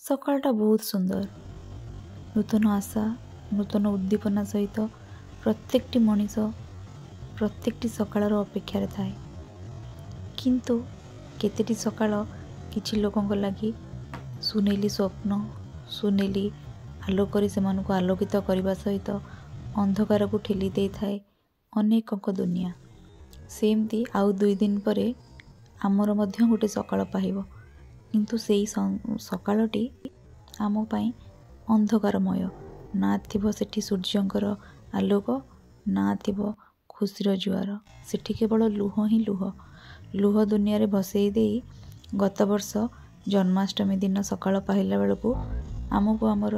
ସକାଳଟା ବହୁତ ସୁନ୍ଦର। ନୂତନ ଆଶା, ନୂତନ ଉଦ୍ଦୀପନା ସହିତ ପ୍ରତ୍ୟେକଟି ମଣିଷ ପ୍ରତ୍ୟେକଟି ସକାଳର ଅପେକ୍ଷାରେ ଥାଏ। କିନ୍ତୁ କେତେଟି ସକାଳ କିଛି ଲୋକଙ୍କ ଲାଗି ସୁନେଲି ସ୍ୱପ୍ନ, ସୁନେଲି ଆଲୋକରେ ସେମାନଙ୍କୁ ଆଲୋକିତ କରିବା ସହିତ ଅନ୍ଧକାରକୁ ଠେଲି ଦେଇଥାଏ ଅନେକଙ୍କ ଦୁନିଆ। ସେମିତି ଆଉ 2 ଦିନ ପରେ ଆମର ମଧ୍ୟ ଗୋଟେ ସକାଳ ପାଇବ, କିନ୍ତୁ ସେଇ ସକାଳଟି ଆମ ପାଇଁ ଅନ୍ଧକାରମୟ। ନା ଥିବ ସେଠି ସୂର୍ଯ୍ୟଙ୍କର ଆଲୋକ, ନା ଥିବ ଖୁସିର ଜୁଆର। ସେଠି କେବଳ ଲୁହ ହିଁ ଲୁହ। ଲୁହ ଦୁନିଆରେ ଭସେଇ ଦେଇ ଗତ ବର୍ଷ ଜନ୍ମାଷ୍ଟମୀ ଦିନ ସକାଳ ପାହିଲା ବେଳକୁ ଆମକୁ ଆମର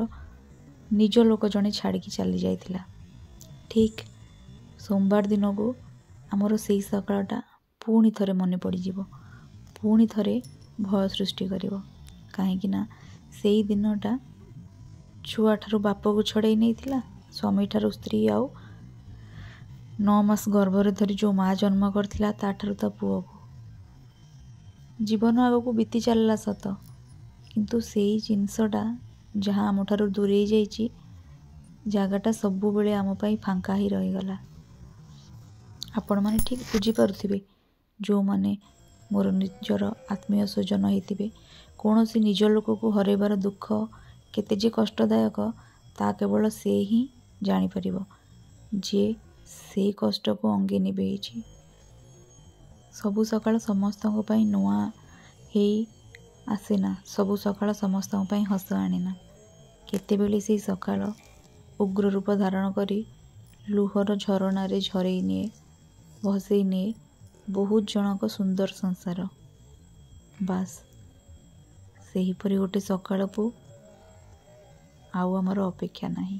ନିଜ ଲୋକ ଜଣେ ଛାଡ଼ିକି ଚାଲି ଯାଇଥିଲା। ଠିକ୍ ସୋମବାର ଦିନକୁ ଆମର ସେଇ ସକାଳଟା ପୁଣି ଥରେ ମନେ ପଡ଼ିଯିବ, ପୁଣି ଥରେ ଭୟ ସୃଷ୍ଟି କରିବ। କାହିଁକି ନା ସେଇ ଦିନଟା ଛୁଆଠାରୁ ବାପକୁ ଛଡ଼େଇ ନେଇଥିଲା, ସ୍ୱାମୀଠାରୁ ସ୍ତ୍ରୀ, ଆଉ 9 ମାସ ଗର୍ଭରେ ଧରି ଯେଉଁ ମା ଜନ୍ମ କରିଥିଲା ତାଠାରୁ ତା ପୁଅକୁ। ଜୀବନ ଆଗକୁ ବିତି ଚାଲିଲା ସତ, କିନ୍ତୁ ସେଇ ଜିନିଷଟା ଯାହା ଆମଠାରୁ ଦୂରେଇ ଯାଇଛି, ଜାଗାଟା ସବୁବେଳେ ଆମ ପାଇଁ ଫାଙ୍କା ହିଁ ରହିଗଲା। ଆପଣମାନେ ଠିକ୍ ବୁଝିପାରୁଥିବେ, ଯେଉଁମାନେ ମୋର ନିଜର ଆତ୍ମୀୟ ସ୍ୱଜନ ହେଇଥିବେ। କୌଣସି ନିଜ ଲୋକକୁ ହରାଇବାର ଦୁଃଖ କେତେ ଯେ କଷ୍ଟଦାୟକ, ତା କେବଳ ସେ ହିଁ ଜାଣିପାରିବ ଯେ ସେଇ କଷ୍ଟକୁ ଅଙ୍ଗେ ନିଭେଇଛି। ସବୁ ସକାଳ ସମସ୍ତଙ୍କ ପାଇଁ ନୂଆ ହେଇ ଆସେନା, ସବୁ ସକାଳ ସମସ୍ତଙ୍କ ପାଇଁ ହସ ଆଣେନା। କେତେବେଳେ ସେଇ ସକାଳ ଉଗ୍ର ରୂପ ଧାରଣ କରି ଲୁହର ଝରଣାରେ ଝରେଇ ନିଏ, ଭସେଇ ନିଏ ବହୁତ ଜଣଙ୍କ ସୁନ୍ଦର ସଂସାର। ବାସ୍ ସେହିପରି ଗୋଟେ ସକାଳକୁ ଆଉ ଆମର ଅପେକ୍ଷା ନାହିଁ।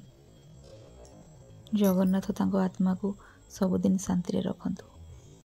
ଜଗନ୍ନାଥ ତାଙ୍କ ଆତ୍ମାକୁ ସବୁଦିନ ଶାନ୍ତିରେ ରଖନ୍ତୁ।